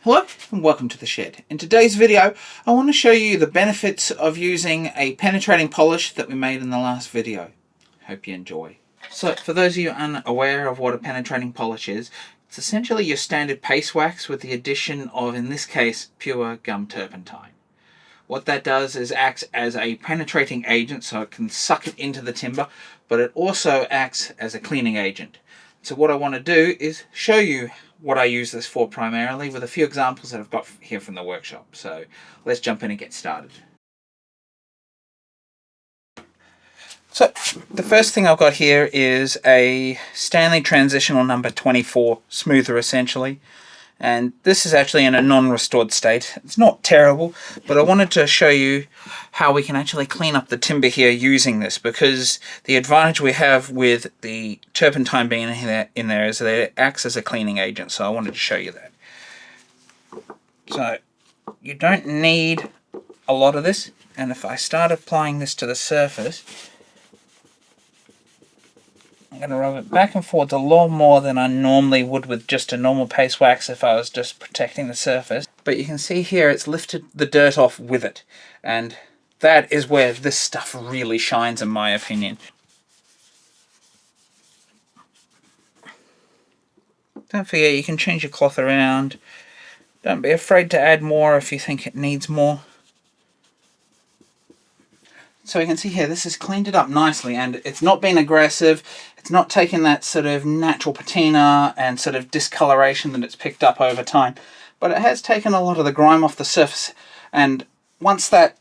Hello and welcome to the shed. In today's video I want to show you the benefits of using a penetrating polish that we made in the last video. Hope you enjoy. So for those of you unaware of what a penetrating polish is, it's essentially your standard paste wax with the addition of, in this case, pure gum turpentine. What that does is acts as a penetrating agent, so it can suck it into the timber, but it also acts as a cleaning agent. So what I want to do is show you what I use this for primarily with a few examples that I've got here from the workshop. So let's jump in and get started. So the first thing I've got here is a Stanley Transitional number 24 smoother essentially. And this is actually in a non-restored state. It's not terrible, but I wanted to show you how we can actually clean up the timber here using this, because the advantage we have with the turpentine being in there is that it acts as a cleaning agent. So I wanted to show you that. So you don't need a lot of this, and if I start applying this to the surface, I'm going to rub it back and forth a lot more than I normally would with just a normal paste wax if I was just protecting the surface. But you can see here it's lifted the dirt off with it, and that is where this stuff really shines in my opinion. Don't forget you can change your cloth around. Don't be afraid to add more if you think it needs more. So you can see here, this has cleaned it up nicely, and it's not been aggressive. It's not taken that sort of natural patina and sort of discoloration that it's picked up over time, but it has taken a lot of the grime off the surface. And once that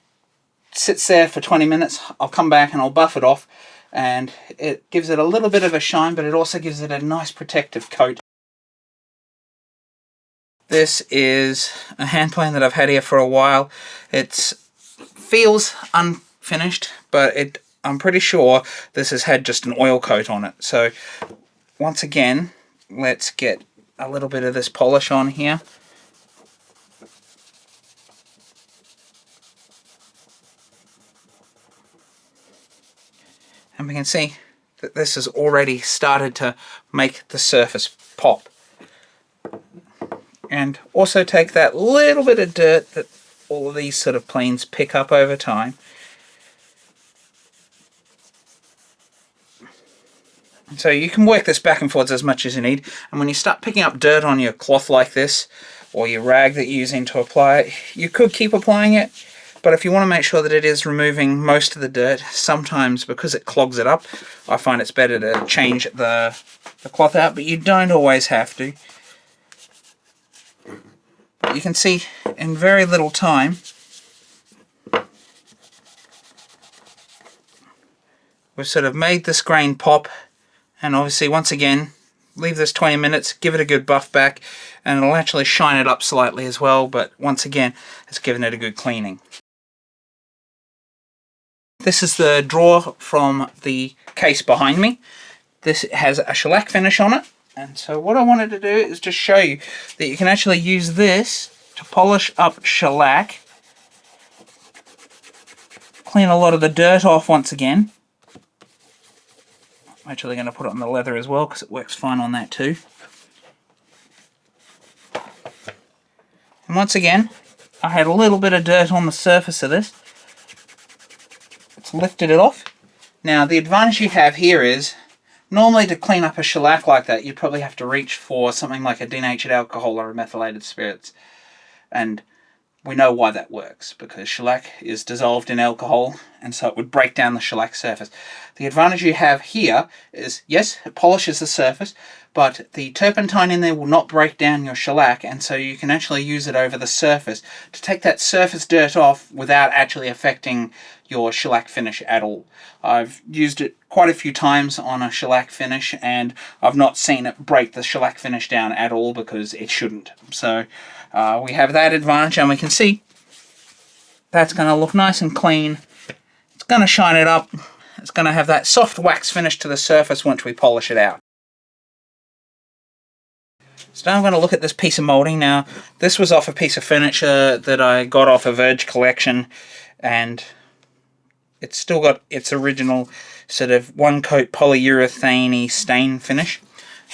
sits there for 20 minutes, I'll come back and I'll buff it off, and it gives it a little bit of a shine, but it also gives it a nice protective coat. This is a hand plane that I've had here for a while. It feels unfinished, but I'm pretty sure this has had just an oil coat on it. So once again, let's get a little bit of this polish on here. And we can see that this has already started to make the surface pop. And also take that little bit of dirt that all of these sort of planes pick up over time. So you can work this back and forwards as much as you need, and when you start picking up dirt on your cloth like this, or your rag that you're using to apply it, you could keep applying it, but if you want to make sure that it is removing most of the dirt, sometimes because it clogs it up, I find it's better to change the cloth out, but you don't always have to. You can see in very little time, we've sort of made this grain pop. And obviously, once again, leave this 20 minutes, give it a good buff back, and it'll actually shine it up slightly as well, but once again, it's given it a good cleaning. This is the drawer from the case behind me. This has a shellac finish on it, and so what I wanted to do is just show you that you can actually use this to polish up shellac, clean a lot of the dirt off once again. I'm actually going to put it on the leather as well because it works fine on that too. And once again, I had a little bit of dirt on the surface of this. It's lifted it off. Now the advantage you have here is, normally to clean up a shellac like that, you'd probably have to reach for something like a denatured alcohol or a methylated spirits. And we know why that works, because shellac is dissolved in alcohol, and so it would break down the shellac surface. The advantage you have here is, yes, it polishes the surface, but the turpentine in there will not break down your shellac, and so you can actually use it over the surface to take that surface dirt off without actually affecting your shellac finish at all. I've used it quite a few times on a shellac finish, and I've not seen it break the shellac finish down at all, because it shouldn't. So we have that advantage, and we can see that's going to look nice and clean. It's going to shine it up. It's going to have that soft wax finish to the surface once we polish it out. So now I'm going to look at this piece of moulding. Now, this was off a piece of furniture that I got off a Verge collection, and it's still got its original sort of one coat polyurethane-y stain finish.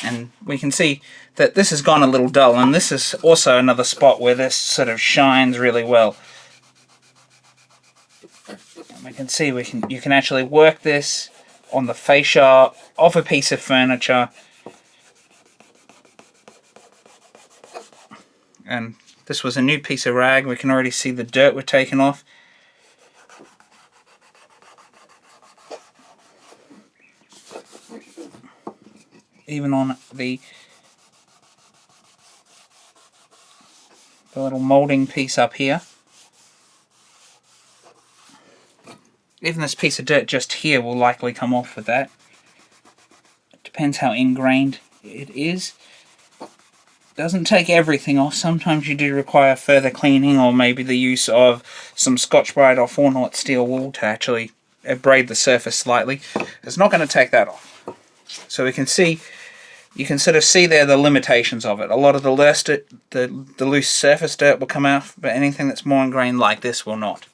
And we can see that this has gone a little dull, and this is also another spot where this sort of shines really well. And we can see you can actually work this on the fascia of a piece of furniture. And this was a new piece of rag. We can already see the dirt we're taking off. Even on the little moulding piece up here. Even this piece of dirt just here will likely come off with that. It depends how ingrained it is. Doesn't take everything off. Sometimes you do require further cleaning, or maybe the use of some Scotch-Brite or 4-0 steel wool to actually abrade the surface slightly. It's not going to take that off. So we can see, you can sort of see there the limitations of it. A lot of the loose surface dirt will come out, but anything that's more ingrained like this will not.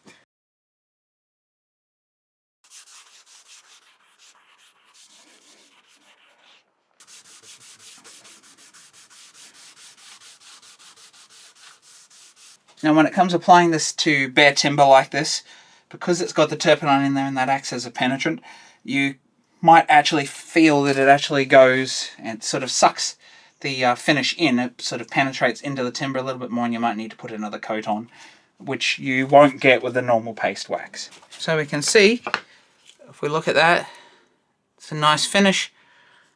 Now when it comes to applying this to bare timber like this, because it's got the turpentine in there and that acts as a penetrant, you might actually feel that it actually goes and sort of sucks the finish in. It sort of penetrates into the timber a little bit more, and you might need to put another coat on, which you won't get with the normal paste wax. So we can see, if we look at that, it's a nice finish,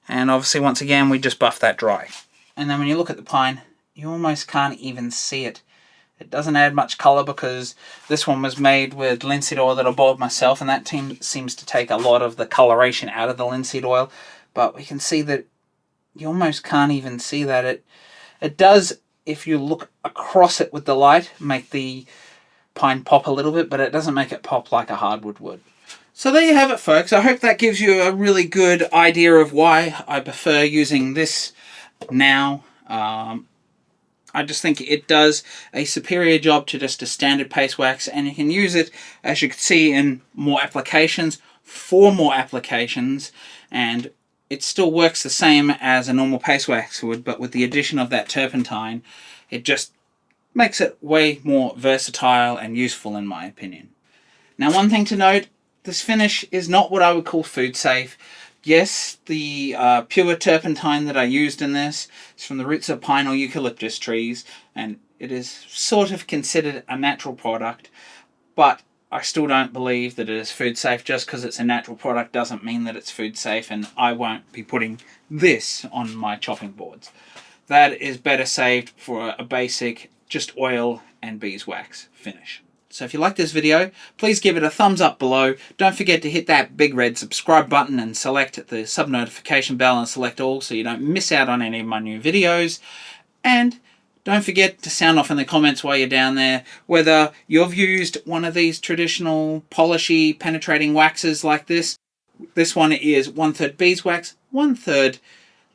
and obviously once again we just buff that dry. And then when you look at the pine, you almost can't even see it. It doesn't add much colour because this one was made with linseed oil that I boiled myself, and that seems to take a lot of the coloration out of the linseed oil. But we can see that you almost can't even see that. It does, if you look across it with the light, make the pine pop a little bit, but it doesn't make it pop like a hardwood would. So there you have it, folks. I hope that gives you a really good idea of why I prefer using this now. I just think it does a superior job to just a standard paste wax, and you can use it, as you can see, in more applications, for more applications, and it still works the same as a normal paste wax would, but with the addition of that turpentine, it just makes it way more versatile and useful in my opinion. Now one thing to note, this finish is not what I would call food safe. Yes, the pure turpentine that I used in this is from the roots of pine or eucalyptus trees, and it is sort of considered a natural product, but I still don't believe that it is food safe. Just because it's a natural product doesn't mean that it's food safe, and I won't be putting this on my chopping boards. That is better saved for a basic, just oil and beeswax finish. So if you like this video, please give it a thumbs up below. Don't forget to hit that big red subscribe button and select the sub notification bell and select all so you don't miss out on any of my new videos. And don't forget to sound off in the comments while you're down there whether you've used one of these traditional polishy penetrating waxes like this. This one is 1/3 beeswax, 1/3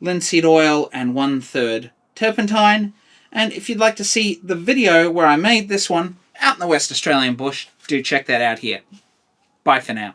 linseed oil, and 1/3 turpentine. And if you'd like to see the video where I made this one out in the West Australian bush, do check that out here. Bye for now.